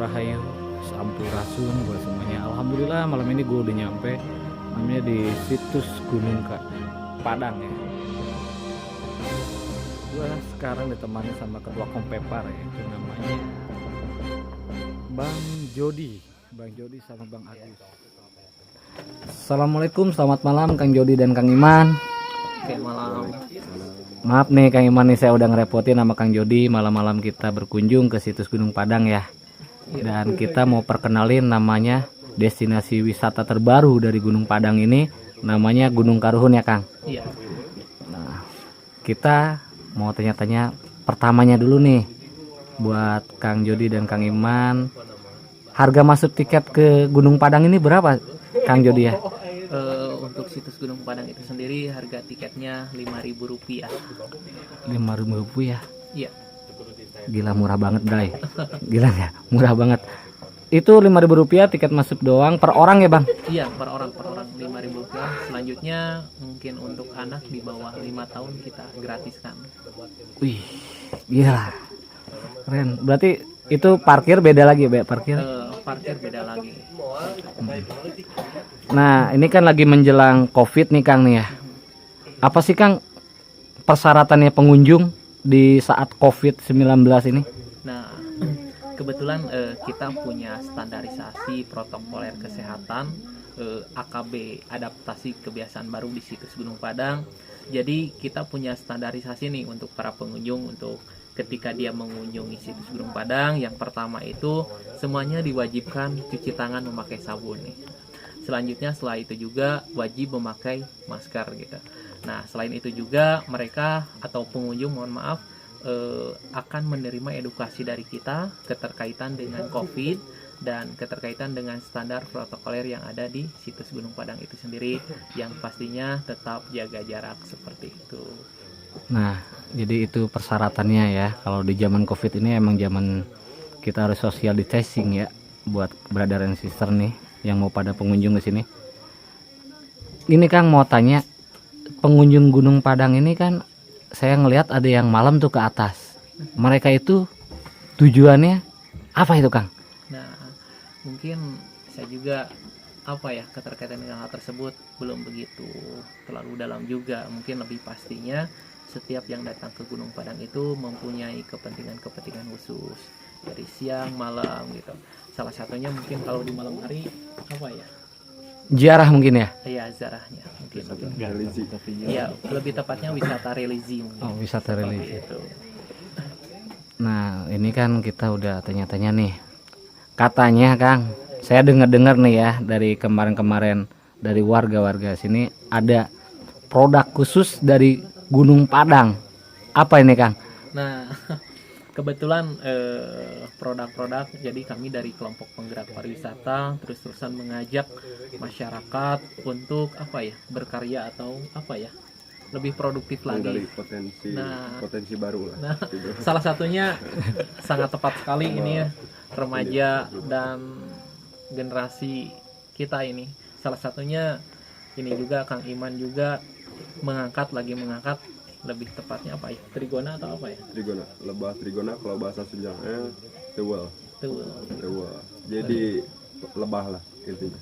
Rahayu, Sampurasun buat semuanya. Alhamdulillah malam ini gue udah nyampe namanya di situs Gunung Padang ya. Gue sekarang ditemani sama ketua Kompepar ya, itu namanya Bang Jody sama Bang Agus. Assalamualaikum, selamat malam Kang Jody dan Kang Iman. Oke, malam. Maaf nih Kang Iman nih, saya udah ngerepotin sama Kang Jody. Malam-malam kita berkunjung ke situs Gunung Padang ya. Dan kita mau perkenalin namanya destinasi wisata terbaru dari Gunung Padang ini, namanya Gunung Karuhun ya Kang. Iya. Nah, kita mau tanya-tanya pertamanya dulu nih buat Kang Jody dan Kang Iman. Harga masuk tiket ke Gunung Padang ini berapa Kang Jody ya? Untuk situs Gunung Padang itu sendiri harga tiketnya Rp5.000. Rp5.000 ya? Iya. Gila murah banget Bray. Gila ya, murah banget. Itu Rp5.000 tiket masuk doang per orang ya Bang? Iya, per orang Rp5.000. Selanjutnya mungkin untuk anak di bawah 5 tahun kita gratiskan. Wih, gila. Keren. Berarti itu parkir beda lagi ya, parkir? Parkir beda lagi. Nah, ini kan lagi menjelang Covid nih Kang nih ya. Apa sih Kang persyaratannya pengunjung di saat Covid-19 ini? Nah, kebetulan kita punya standarisasi protokoler kesehatan AKB, adaptasi kebiasaan baru di situs Gunung Padang. Jadi kita punya standarisasi nih untuk para pengunjung, untuk ketika dia mengunjungi situs Gunung Padang. Yang pertama itu semuanya diwajibkan cuci tangan memakai sabun nih. Selanjutnya setelah itu juga wajib memakai masker gitu. Nah, selain itu juga mereka atau pengunjung, mohon maaf, akan menerima edukasi dari kita keterkaitan dengan COVID dan keterkaitan dengan standar protokoler yang ada di situs Gunung Padang itu sendiri, yang pastinya tetap jaga jarak seperti itu. Nah, jadi itu persyaratannya ya. Kalau di zaman Covid ini emang zaman kita harus social distancing ya, buat brother and sister nih yang mau pada pengunjung ke sini. Ini Kang mau tanya, pengunjung Gunung Padang ini kan saya ngelihat ada yang malam tuh ke atas. Mereka itu tujuannya apa itu Kang? Nah, mungkin saya juga keterkaitan dengan hal tersebut belum begitu terlalu dalam juga. Mungkin lebih pastinya setiap yang datang ke Gunung Padang itu mempunyai kepentingan khusus dari siang malam gitu. Salah satunya mungkin kalau di malam hari Ziarah mungkin ya? Iya, ziarahnya mungkin. Religi. Iya, lebih tepatnya wisata religi mungkin. Oh, wisata religi. Itu. Nah, ini kan kita udah tanya-tanya nih. Katanya Kang, saya dengar-dengar nih ya dari kemarin-kemarin dari warga-warga sini ada produk khusus dari Gunung Padang. Apa ini Kang? Nah, kebetulan produk-produk, jadi kami dari kelompok penggerak pariwisata terus-terusan mengajak masyarakat untuk berkarya atau lebih produktif lagi. Dari potensi baru lah. Nah, gitu. salah satunya sangat tepat sekali ini ya, remaja dan generasi kita ini. Salah satunya ini juga Kang Iman juga mengangkat lebih tepatnya trigona atau Trigona, lebah trigona kalau bahasa Sundanya tewel. Tuh. Jadi lebah lah intinya.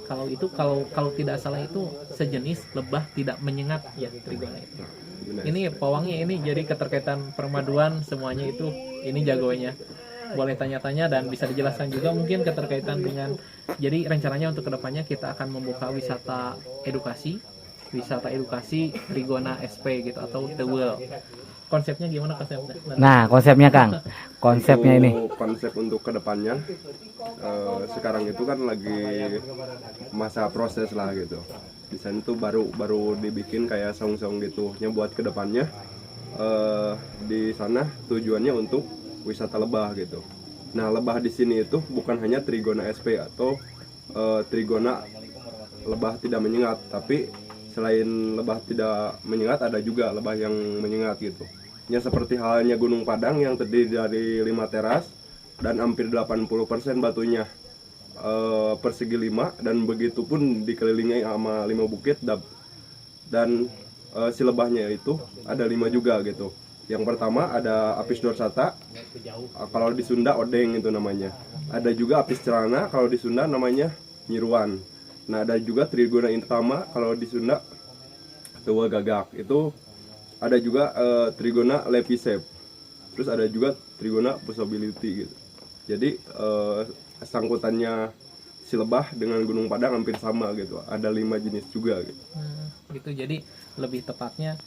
Kalau itu kalau tidak salah itu sejenis lebah tidak menyengat ya, trigona itu. Ini pawangnya ini jadi keterkaitan permaduan semuanya itu ini jagonya. Boleh tanya-tanya dan bisa dijelaskan juga mungkin keterkaitan dengan, jadi rencananya untuk kedepannya kita akan membuka wisata edukasi Trigona SP gitu atau The World. Konsepnya gimana konsepnya? Nah, konsepnya Kang. Konsepnya ini. Konsep untuk kedepannya sekarang itu kan lagi masa proses lah gitu. Desain itu baru dibikin kayak song-song gitu. Yang buat kedepannya di sana tujuannya untuk wisata lebah gitu. Nah, lebah di sini itu bukan hanya Trigona SP atau Trigona lebah tidak menyengat, tapi selain lebah tidak menyengat ada juga lebah yang menyengat gitu. Ya seperti halnya Gunung Padang yang terdiri dari 5 teras dan hampir 80% batunya persegi 5, dan begitu pun dikelilingi sama 5 bukit dan si lebahnya itu ada 5 juga gitu. Yang pertama ada apis dorsata, kalau di Sunda odeng itu namanya. Ada juga apis cerana, kalau di Sunda namanya nyiruan. Nah ada juga Trigona intama, kalau di Sunda tua gagak. Itu ada juga Trigona lepisep. Terus ada juga Trigona possibility gitu. Jadi sangkutannya si lebah dengan Gunung Padang hampir sama gitu. Ada 5 jenis juga gitu. Gitu. Jadi lebih tepatnya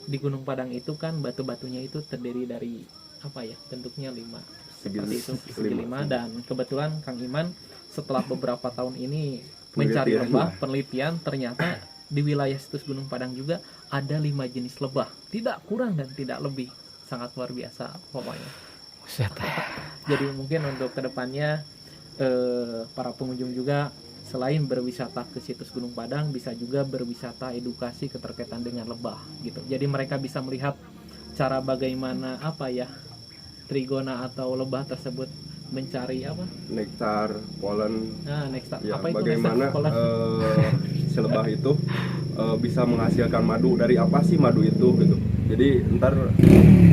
di Gunung Padang itu kan batu-batunya itu terdiri dari apa ya, bentuknya 5 seperti itu, segi 5. Dan kebetulan Kang Iman setelah beberapa tahun ini mencari lebah, penelitian, ternyata di wilayah situs Gunung Padang juga ada 5 jenis lebah, tidak kurang dan tidak lebih. Sangat luar biasa pokoknya. Jadi mungkin untuk kedepannya para pengunjung juga selain berwisata ke situs Gunung Padang, bisa juga berwisata edukasi keterkaitan dengan lebah gitu. Jadi mereka bisa melihat cara bagaimana apa ya, Trigona atau lebah tersebut mencari apa? Nektar, polen. Nah, nektar. Ya, Apa itu bagaimana nektar, polen? si lebah itu bisa menghasilkan madu, dari apa sih madu itu gitu. Jadi ntar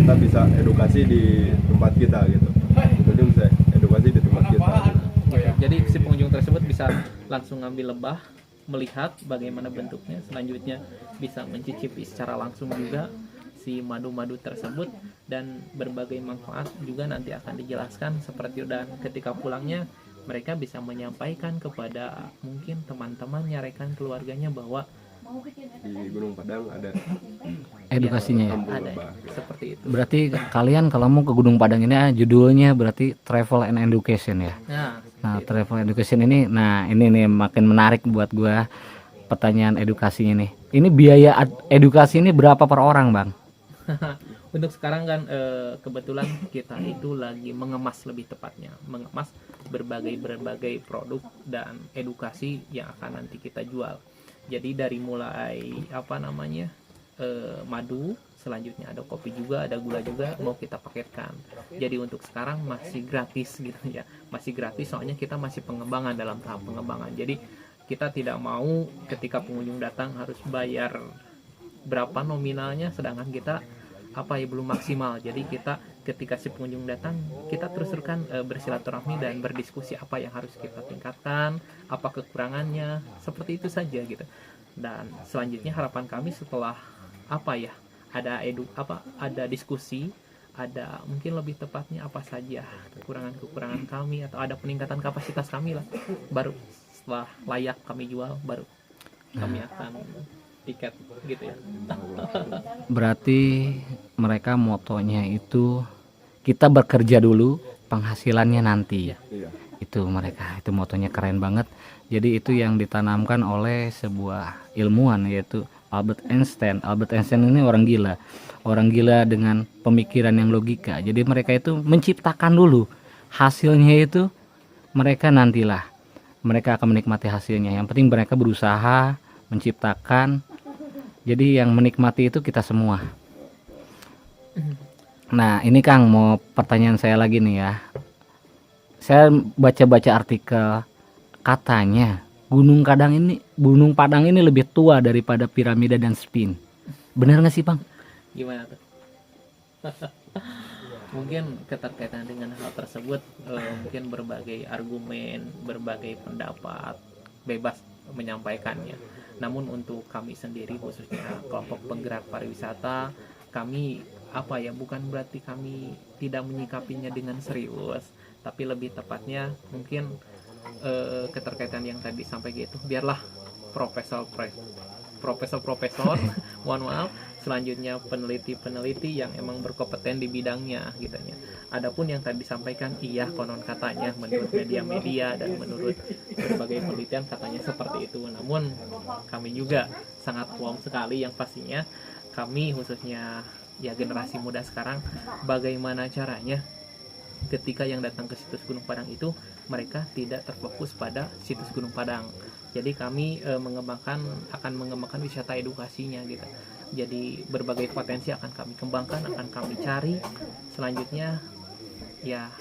kita bisa edukasi di tempat kita gitu. Jadi bisa edukasi di tempat kita. Gitu. Jadi si pengunjung tersebut bisa langsung ngambil lebah, melihat bagaimana bentuknya, selanjutnya bisa mencicipi secara langsung juga si madu-madu tersebut, dan berbagai manfaat juga nanti akan dijelaskan seperti. Dan ketika pulangnya mereka bisa menyampaikan kepada mungkin teman-temannya, rekan keluarganya bahwa Di Gunung Padang ada Edukasinya ya. kampung ada lebah. seperti itu. Berarti kalian kalau mau ke Gunung Padang ini judulnya berarti Travel and Education ya. Nah, Nah, Travel Education ini, nah ini nih makin menarik buat gua pertanyaan edukasinya nih. Ini biaya edukasi ini berapa per orang, Bang? untuk sekarang kan kebetulan kita itu lagi mengemas, lebih tepatnya mengemas berbagai produk dan edukasi yang akan nanti kita jual. Jadi dari mulai apa namanya madu, selanjutnya ada kopi juga, ada gula juga mau kita paketkan. Jadi untuk sekarang masih gratis gitu ya, masih gratis soalnya kita masih pengembangan, dalam tahap pengembangan. Jadi kita tidak mau ketika pengunjung datang harus bayar berapa nominalnya, sedangkan kita apa ya belum maksimal. Jadi kita ketika si pengunjung datang, kita terus-terusan bersilaturahmi dan berdiskusi apa yang harus kita tingkatkan, apa kekurangannya, seperti itu saja gitu. Dan selanjutnya harapan kami setelah apa ya, ada diskusi, ada mungkin lebih tepatnya apa saja kekurangan-kekurangan kami, atau ada peningkatan kapasitas kami lah, baru setelah layak kami jual, baru kami akan tiket gitu ya. Berarti mereka motonya itu kita bekerja dulu, penghasilannya nanti. Iya. Itu mereka, itu motonya keren banget. Jadi itu yang ditanamkan oleh sebuah ilmuwan, yaitu Albert Einstein. Albert Einstein ini orang gila dengan pemikiran yang logika. Jadi mereka itu menciptakan dulu, hasilnya itu mereka nantilah, mereka akan menikmati hasilnya. Yang penting mereka berusaha menciptakan. Jadi yang menikmati itu kita semua. Nah ini Kang, mau pertanyaan saya lagi nih ya. Saya baca-baca artikel, katanya Gunung Padang ini lebih tua daripada piramida dan Sphinx. Benar nggak sih Bang? Gimana tuh? Mungkin keterkaitan dengan hal tersebut, mungkin berbagai argumen, berbagai pendapat bebas menyampaikannya. Namun untuk kami sendiri, khususnya kelompok penggerak pariwisata, kami apa ya, bukan berarti kami tidak menyikapinya dengan serius, tapi lebih tepatnya mungkin keterkaitan yang tadi sampai gitu, biarlah profesor mohon maaf, selanjutnya peneliti yang emang berkompeten di bidangnya gitu ya. Adapun yang tadi disampaikan, iya konon katanya menurut media-media dan menurut berbagai penelitian katanya seperti itu. Namun kami juga sangat awam sekali, yang pastinya kami khususnya ya generasi muda sekarang, bagaimana caranya ketika yang datang ke situs Gunung Padang itu mereka tidak terfokus pada situs Gunung Padang. Jadi kami akan mengembangkan wisata edukasinya gitu. Jadi berbagai potensi akan kami kembangkan, akan kami cari. Selanjutnya ya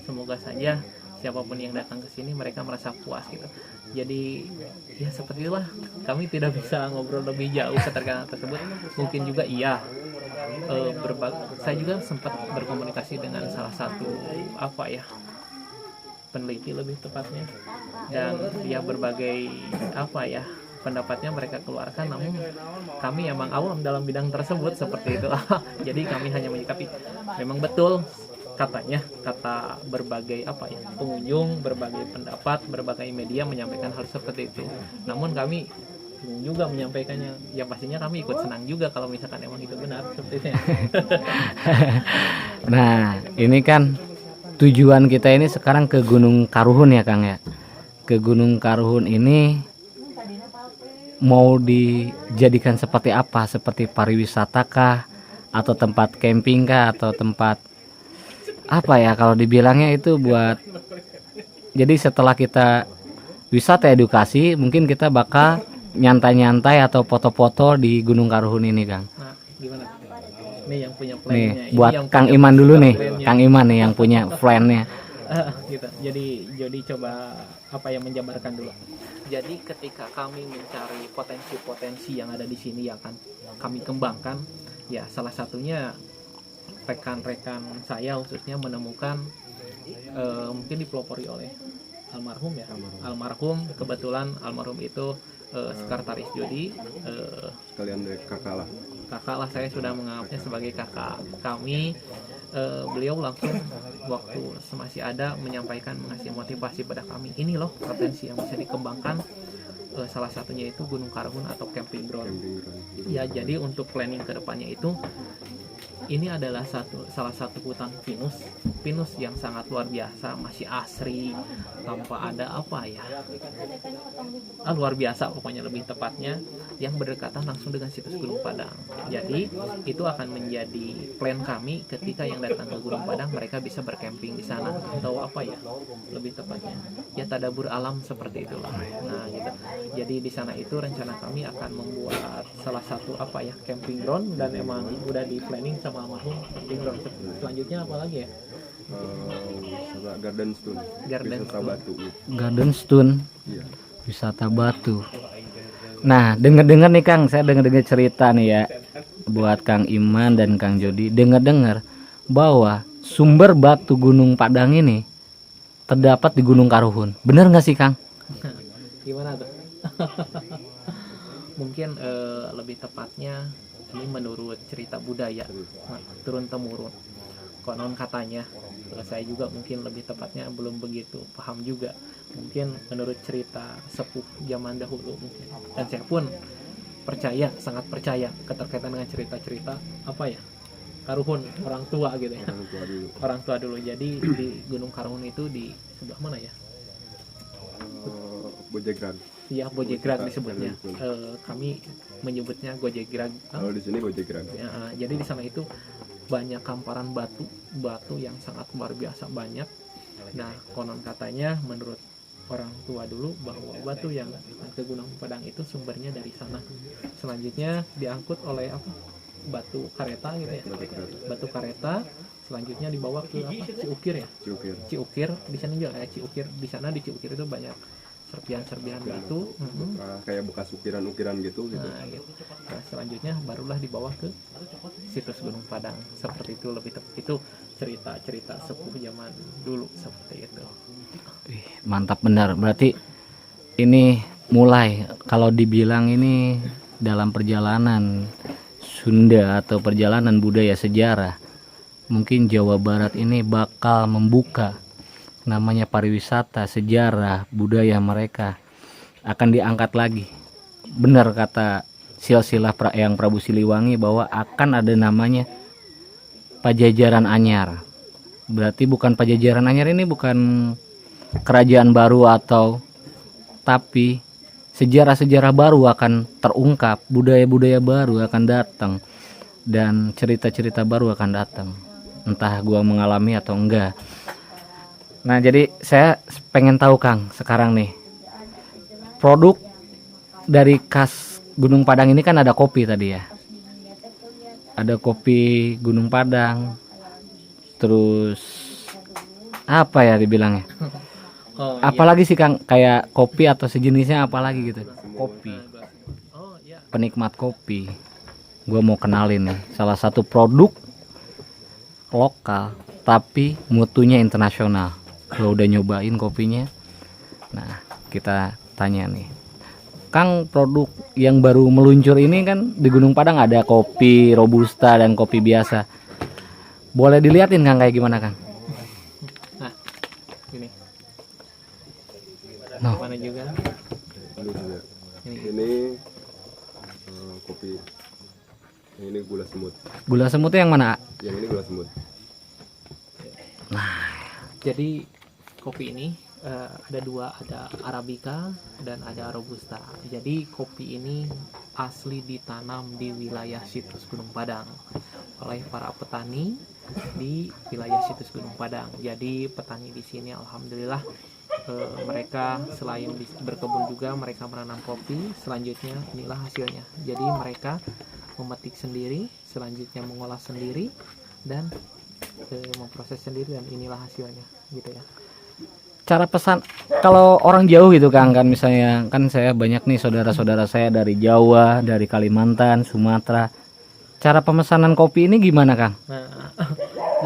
semoga saja siapapun yang datang ke sini mereka merasa puas gitu. Jadi ya seperti itulah, kami tidak bisa ngobrol lebih jauh keterkaitan tersebut. Mungkin juga iya, saya juga sempat berkomunikasi dengan salah satu apa ya, peneliti lebih tepatnya, dan ya berbagai apa ya pendapatnya mereka keluarkan, namun kami emang awam dalam bidang tersebut seperti itu. Jadi kami hanya menyikapi memang betul katanya, kata berbagai apa ya pengunjung, berbagai pendapat, berbagai media menyampaikan hal seperti itu, namun kami juga menyampaikannya, ya pastinya kami ikut senang juga kalau misalkan emang itu benar seperti itu ya. Nah, ini kan tujuan kita ini sekarang ke Gunung Karuhun ya Kang ya. Ke Gunung Karuhun ini mau dijadikan seperti apa? Seperti pariwisata kah? Atau tempat camping kah? Atau tempat apa ya kalau dibilangnya itu buat, jadi setelah kita wisata edukasi mungkin kita bakal nyantai-nyantai atau foto-foto di Gunung Karuhun ini Kang. Nah, gimana? Ini yang punya Nih plannya. Ini buat yang Kang punya Iman dulu nih, plannya. Kang Iman nih yang punya plannya. Gitu. Jadi coba apa yang menjabarkan dulu. Jadi ketika kami mencari potensi-potensi yang ada di sini yang akan kami kembangkan, ya salah satunya rekan-rekan saya khususnya menemukan mungkin dipelopori oleh almarhum ya. Almarhum kebetulan almarhum itu sekretaris Jody, Sekalian dari kakak lah. kakak lah, saya sudah menganggapnya sebagai kakak kami. Beliau langsung waktu masih ada menyampaikan, mengasih motivasi pada kami, ini loh potensi yang bisa dikembangkan, salah satunya itu Gunung Karuhun atau camping ground. Ya jadi untuk planning kedepannya itu ini adalah salah satu hutan pinus yang sangat luar biasa, masih asri, tanpa ada apa ya, luar biasa pokoknya lebih tepatnya, yang berdekatan langsung dengan situs Gunung Padang. Jadi itu akan menjadi plan kami ketika yang datang ke Gunung Padang mereka bisa bercamping di sana, atau apa ya lebih tepatnya ya tadabur alam seperti itulah. Nah gitu. Jadi di sana itu rencana kami akan membuat salah satu apa ya camping ground, dan emang udah di planning sama almarhum camping ground. Selanjutnya apa lagi ya? Garden Stone. Garden Wisata Stone. batu. Gitu. Garden Stone, Iya. wisata batu. Nah, dengar-dengar nih Kang, saya dengar-dengar cerita nih ya, buat Kang Iman dan Kang Jody, dengar-dengar bahwa sumber batu Gunung Padang ini terdapat di Gunung Karuhun. Bener nggak sih Kang? Gimana tuh? Mungkin lebih tepatnya ini menurut cerita budaya, turun temurun. Konon katanya, saya juga mungkin lebih tepatnya belum begitu paham juga. Mungkin menurut cerita sepuh zaman dahulu mungkin. Dan saya pun percaya, sangat percaya keterkaitan dengan cerita-cerita apa ya, Karuhun, orang tua gitu ya. Orang tua dulu. Orang tua dulu. Jadi di Gunung Karuhun itu di sebelah mana ya? Bojegran. Iya, Bojegran disebutnya. Kami menyebutnya Gojegran. Kalau di sini Bojegran. Ya, jadi di sana itu banyak kamparan batu yang sangat luar biasa banyak. Nah, konon katanya menurut orang tua dulu bahwa batu yang ke Gunung Padang itu sumbernya dari sana. Selanjutnya diangkut oleh apa? Batu kareta gitu ya. Batu kareta selanjutnya dibawa ke apa? Ciukir ya. Ciukir. Ciukir di sana juga ya, Ciukir. Di sana di Ciukir itu banyak serpihan-serpihan batu. Kayak bekas ukiran-ukiran gitu. Nah, gitu. Nah, selanjutnya barulah dibawa ke situs Gunung Padang. Seperti itu lebih tepat, itu cerita-cerita sepuh zaman dulu seperti itu. Mantap benar. Berarti ini mulai kalau dibilang ini dalam perjalanan Sunda atau perjalanan budaya sejarah, mungkin Jawa Barat ini bakal membuka namanya pariwisata, sejarah, budaya mereka akan diangkat lagi. Benar kata silsilah yang Prabu Siliwangi bahwa akan ada namanya Pajajaran Anyar. Berarti bukan Pajajaran Anyar ini bukan kerajaan baru atau, tapi sejarah-sejarah baru akan terungkap, budaya-budaya baru akan datang, dan cerita-cerita baru akan datang. Entah gua mengalami atau enggak. Nah, jadi saya pengen tahu Kang, sekarang nih produk dari khas Gunung Padang ini kan ada kopi tadi ya. Ada kopi Gunung Padang. Terus apa ya dibilangnya? Oh, Apalagi sih Kang, kayak kopi atau sejenisnya apalagi gitu? Kopi. Oh iya. Penikmat kopi. Gue mau kenalin nih salah satu produk lokal tapi mutunya internasional. Lo udah nyobain kopinya? Nah, kita tanya nih. Kang, produk yang baru meluncur ini kan di Gunung Padang ada kopi robusta dan kopi biasa. Boleh dilihatin Kang kayak gimana Kang? Nah, ini No. mana juga Ini juga. ini. Ini kopi. Ini gula semut. Gula semutnya yang mana? Yang ini gula semut. Jadi kopi ini ada dua, ada Arabica dan ada Robusta. Jadi kopi ini asli ditanam di wilayah situs Gunung Padang oleh para petani di wilayah situs Gunung Padang. Jadi petani di sini alhamdulillah mereka selain berkebun juga mereka menanam kopi. Selanjutnya inilah hasilnya. Jadi mereka memetik sendiri, selanjutnya mengolah sendiri dan memproses sendiri, dan inilah hasilnya gitu ya. Cara pesan kalau orang jauh gitu Kang, kan misalnya kan saya banyak nih saudara-saudara saya dari Jawa, dari Kalimantan, Sumatera. Cara pemesanan kopi ini gimana Kang? Nah,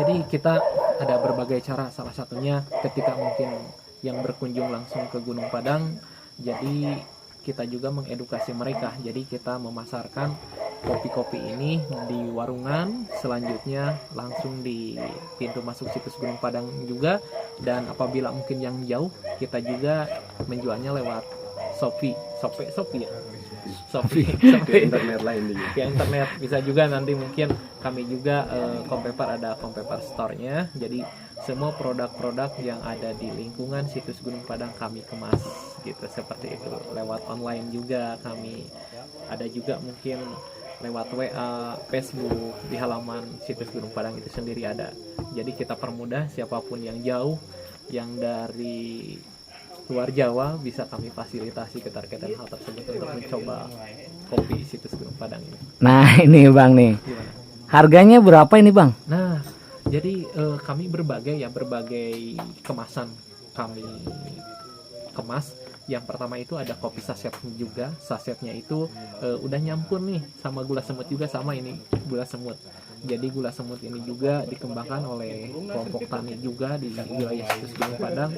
jadi kita ada berbagai cara, salah satunya ketika mungkin yang berkunjung langsung ke Gunung Padang, jadi kita juga mengedukasi mereka. Jadi kita memasarkan kopi-kopi ini di warungan, selanjutnya langsung di pintu masuk situs Gunung Padang juga, dan apabila mungkin yang jauh kita juga menjualnya lewat Shopee ya. Shopee Ke internet lain juga. ya, internet bisa juga. Nanti mungkin kami juga Kompepar ada Kompepar store-nya. Jadi semua produk-produk yang ada di lingkungan situs Gunung Padang kami kemas gitu, seperti itu. Lewat online juga kami ada, juga mungkin lewat WA, Facebook, di halaman situs Gunung Padang itu sendiri ada. Jadi kita permudah siapapun yang jauh, yang dari luar Jawa, bisa kami fasilitasi keterkaitan hal tersebut untuk mencoba kopi situs Gunung Padang ini. Nah, ini Bang nih. Gimana? Harganya berapa ini Bang? Nah, jadi kami berbagai kemasan kami kemas. Yang pertama itu ada kopi saset juga. Sasetnya itu udah nyampur nih sama gula semut juga, sama ini gula semut. Jadi gula semut ini juga dikembangkan oleh kelompok tani juga di wilayah situs Gunung Padang.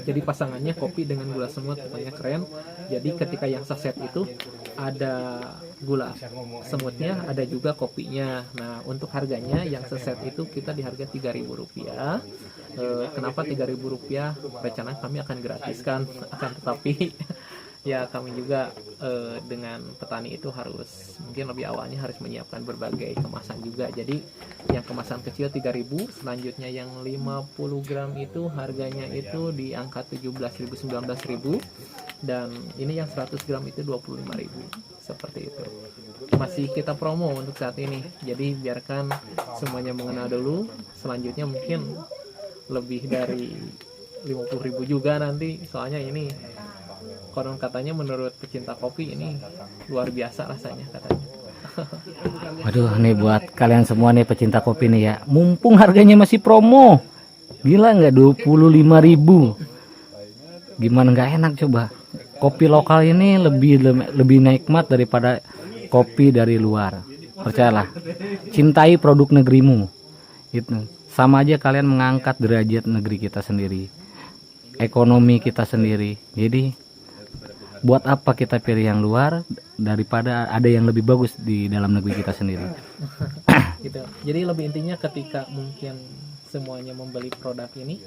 Jadi pasangannya kopi dengan gula semut pokoknya keren. Jadi ketika yang saset itu ada gula semutnya, ada juga kopinya. Nah, untuk harganya yang saset itu kita di harga Rp3.000. Kenapa Rp3.000? Rencana kami akan gratiskan, akan tetapi ya kami juga dengan petani itu harus mungkin lebih awalnya harus menyiapkan berbagai kemasan juga. Jadi yang kemasan kecil 3.000, selanjutnya yang 50 gram itu harganya itu di angka 17.000 19.000, dan ini yang 100 gram itu 25.000, seperti itu. Masih kita promo untuk saat ini, jadi biarkan semuanya mengenal dulu. Selanjutnya mungkin lebih dari 50.000 juga nanti, soalnya ini konon katanya menurut pecinta kopi ini luar biasa rasanya katanya. Waduh, nih buat kalian semua nih pecinta kopi nih ya. Mumpung harganya masih promo. Gila nggak 25.000? Gimana nggak enak coba? Kopi lokal ini lebih nikmat daripada kopi dari luar. Percayalah. Cintai produk negerimu. Itu sama aja kalian mengangkat derajat negeri kita sendiri. Ekonomi kita sendiri. Jadi buat apa kita pilih yang luar daripada ada yang lebih bagus di dalam negeri kita sendiri. Gitu. Jadi lebih intinya ketika mungkin semuanya membeli produk ini,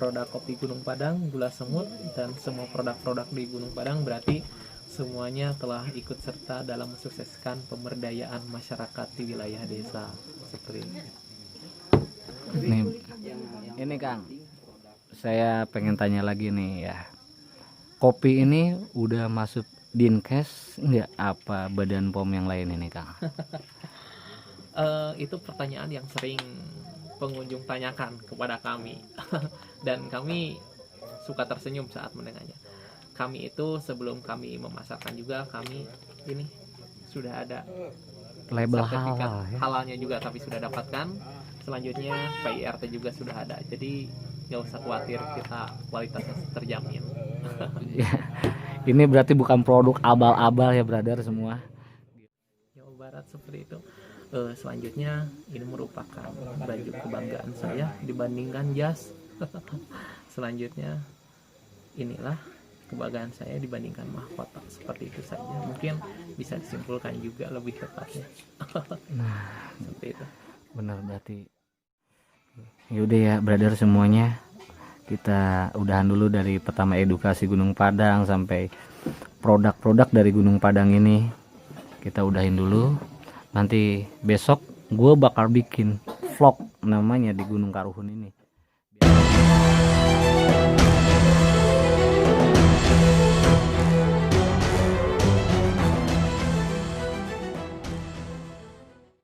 produk kopi Gunung Padang, gula semut, dan semua produk-produk di Gunung Padang, berarti semuanya telah ikut serta dalam mensukseskan pemberdayaan masyarakat di wilayah desa. Seperti ini. Ini Kang, saya pengen tanya lagi nih ya. Kopi ini udah masuk Dinkes nggak, apa Badan POM yang lain ini Kang? Itu pertanyaan yang sering pengunjung tanyakan kepada kami dan kami suka tersenyum saat mendengarnya. Kami itu sebelum kami memasarkan juga, kami ini sudah ada Label sertifikat halal ya? halalnya juga kami sudah dapatkan. Selanjutnya PIRT juga sudah ada. Jadi nggak usah khawatir, kita kualitasnya terjamin. Ya, ini berarti bukan produk abal-abal ya brother semua. Jawa Barat seperti itu. Selanjutnya ini merupakan baju kebanggaan saya dibandingkan jas. Selanjutnya inilah kebanggaan saya dibandingkan mahkota, seperti itu saja. Mungkin bisa disimpulkan juga lebih tepatnya. Nah, Seperti itu. benar berarti. Yaudah ya brother semuanya, kita udahan dulu dari pertama edukasi Gunung Padang sampai produk-produk dari Gunung Padang ini. Kita udahin dulu. Nanti besok gue bakal bikin vlog namanya di Gunung Karuhun ini.